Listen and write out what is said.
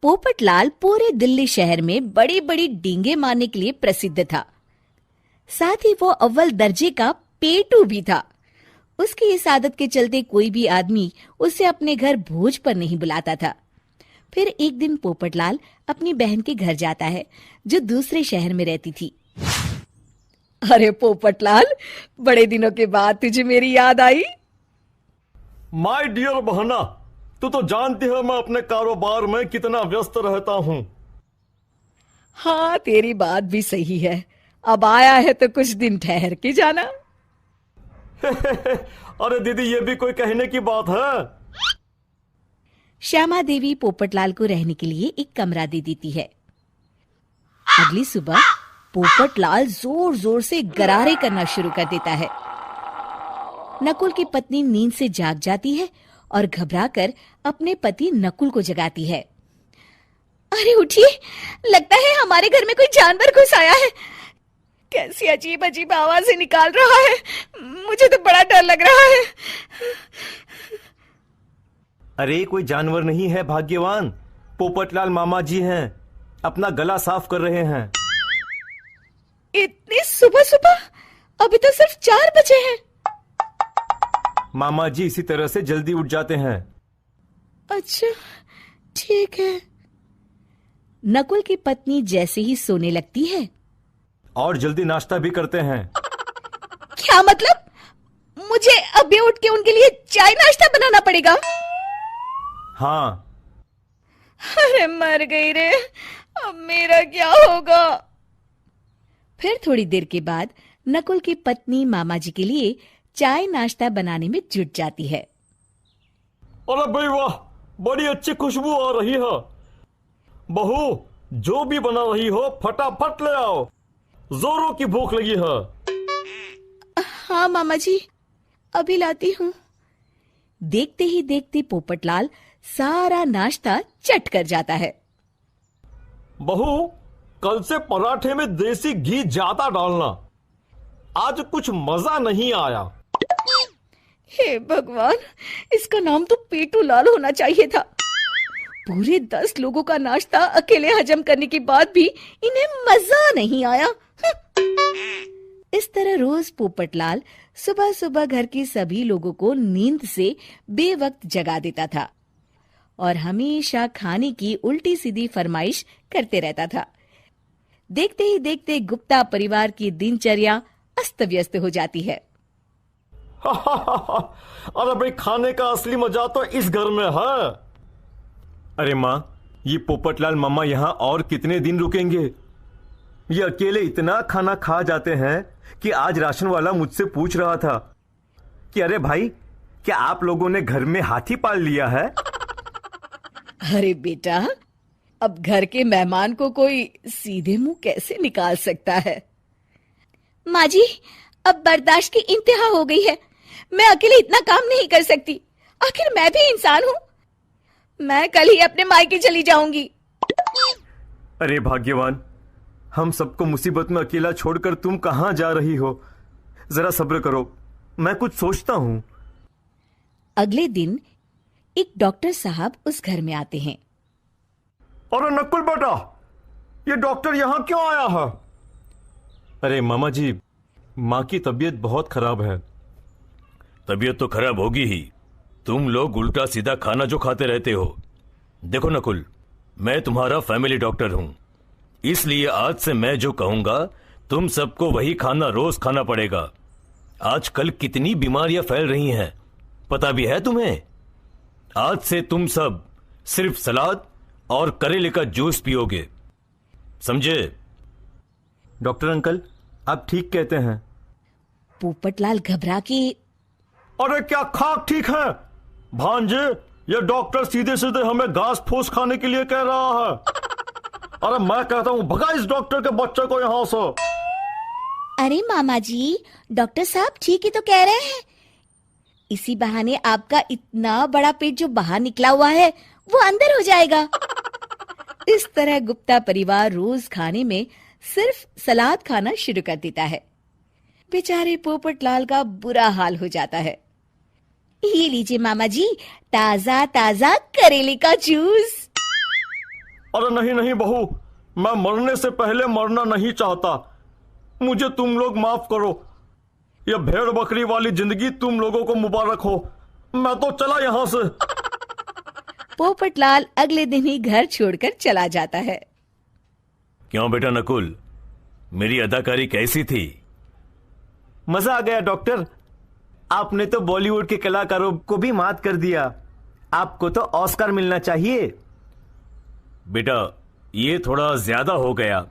पोपटलाल पूरे दिल्ली शहर में बड़ी बड़ी डींगे मारने के लिए प्रसिद्ध था। साथ ही वो अव्वल दर्जे का पेटू भी था। उसकी इस आदत के चलते कोई भी आदमी उसे अपने घर भोज पर नहीं बुलाता था। फिर एक दिन पोपटलाल अपनी बहन के घर जाता है, जो दूसरे शहर में रहती थी। अरे पोपटलाल, बड़े दिनों के बाद तुझे मेरी याद आई। माय डियर बहना, तू तो जानती है मैं अपने कारोबार में कितना व्यस्त रहता हूँ। हाँ, तेरी बात भी सही है। अब आया है तो कुछ दिन ठहर के जाना। अरे दीदी, ये भी कोई कहने की बात है। श्यामा देवी पोपटलाल को रहने के लिए एक कमरा दे देती है। अगली सुबह पोपटलाल जोर जोर से गरारे करना शुरू कर देता है। नकुल की पत्नी नींद से जाग जाती है और घबराकर अपने पति नकुल को जगाती है। अरे उठिए, लगता है हमारे घर में कोई जानवर घुस आया है। कैसी अजीब अजीब आवाजें निकाल रहा है। मुझे तो बड़ा डर लग रहा है। अरे कोई जानवर नहीं है भाग्यवान, पोपटलाल मामा जी हैं, अपना गला साफ कर रहे हैं। इतनी सुबह सुबह? अभी तो सिर्फ 4 बजे हैं। मामा जी इसी तरह से जल्दी उठ जाते हैं। अच्छा, ठीक है। नकुल की पत्नी जैसे ही सोने लगती है और जल्दी नाश्ता भी करते हैं। क्या मतलब? मुझे अभी उठ के उनके लिए चाय नाश्ता बनाना पड़ेगा? हाँ। अरे मर गई रे, अब मेरा क्या होगा? फिर थोड़ी देर के बाद नकुल की पत्नी मामा जी के लिए चाय नाश्ता बनाने में जुट जाती है। अरे भाई वाह, बड़ी अच्छी खुशबू आ रही है। बहू, जो भी बना रही हो फटाफट ले आओ, जोरों की भूख लगी है। हाँ मामा जी, अभी लाती हूँ। देखते ही देखते पोपटलाल सारा नाश्ता चट कर जाता है। बहू, कल से पराठे में देसी घी ज्यादा डालना, आज कुछ मजा नहीं आया। हे भगवान, इसका नाम तो पेटू लाल होना चाहिए था। पूरे 10 लोगों का नाश्ता अकेले हजम करने के बाद भी इन्हें मजा नहीं आया। इस तरह रोज पोपटलाल सुबह सुबह घर के सभी लोगों को नींद से बेवक्त जगा देता था और हमेशा खाने की उल्टी सीधी फरमाइश करते रहता था। देखते ही देखते गुप्ता परिवार की दिनचर्या अस्त व्यस्त हो जाती है। अरे भाई, खाने का असली मजा तो इस घर में है। अरे माँ, ये पोपटलाल मामा यहाँ और कितने दिन रुकेंगे? ये अकेले इतना खाना खा जाते हैं कि आज राशन वाला मुझसे पूछ रहा था कि अरे भाई, क्या आप लोगों ने घर में हाथी पाल लिया है? अरे बेटा, अब घर के मेहमान को कोई सीधे मुंह कैसे निकाल सकता है? माँ जी, अब बर्दाश्त की इंतहा हो गई है। मैं अकेले इतना काम नहीं कर सकती। आखिर मैं भी इंसान हूँ। मैं कल ही अपने मायके चली जाऊंगी। अरे भाग्यवान, हम सबको मुसीबत में अकेला छोड़कर तुम कहाँ जा रही हो? जरा सब्र करो, मैं कुछ सोचता हूँ। अगले दिन एक डॉक्टर साहब उस घर में आते हैं। अरे नकुल बेटा, ये डॉक्टर यहाँ क्यों आया है? अरे मामा जी, माँ की तबीयत बहुत खराब है। तबीयत तो खराब होगी ही, तुम लोग उल्टा सीधा खाना जो खाते रहते हो। देखो नकुल, मैं तुम्हारा फैमिली डॉक्टर हूं, इसलिए आज से मैं जो कहूंगा तुम सबको वही खाना रोज खाना पड़ेगा। आजकल कितनी बीमारियां फैल रही हैं, पता भी है तुम्हें? आज से तुम सब सिर्फ सलाद और करेले का जूस पियोगे, समझे? डॉक्टर अंकल, आप ठीक कहते हैं। पोपटलाल घबरा के, अरे क्या खाक ठीक है भांजे? ये डॉक्टर सीधे सीधे हमें घास फूस खाने के लिए कह रहा है। अरे मैं कहता हूँ भगा इस डॉक्टर के बच्चे को यहाँ से। अरे मामा जी, डॉक्टर साहब ठीक ही तो कह रहे हैं। इसी बहाने आपका इतना बड़ा पेट जो बाहर निकला हुआ है वो अंदर हो जाएगा। इस तरह गुप्ता परिवार रोज खाने में सिर्फ सलाद खाना शुरू कर देता है। बेचारे पोपटलाल का बुरा हाल हो जाता है। ये लीजिए मामा जी, ताजा ताजा करेले का जूस। अरे नहीं नहीं बहू, मैं मरने से पहले मरना नहीं चाहता। मुझे तुम लोग माफ करो। यह भेड़ बकरी वाली जिंदगी तुम लोगों को मुबारक हो। मैं तो चला यहां से। पोपटलाल अगले दिन ही घर छोड़कर चला जाता है। क्यों बेटा नकुल, मेरी अदाकारी कैसी थी? मजा आ गया डॉक्टर। आपने तो बॉलीवुड के कलाकारों को भी मात कर दिया। आपको तो ऑस्कर मिलना चाहिए। बेटा ये थोड़ा ज्यादा हो गया।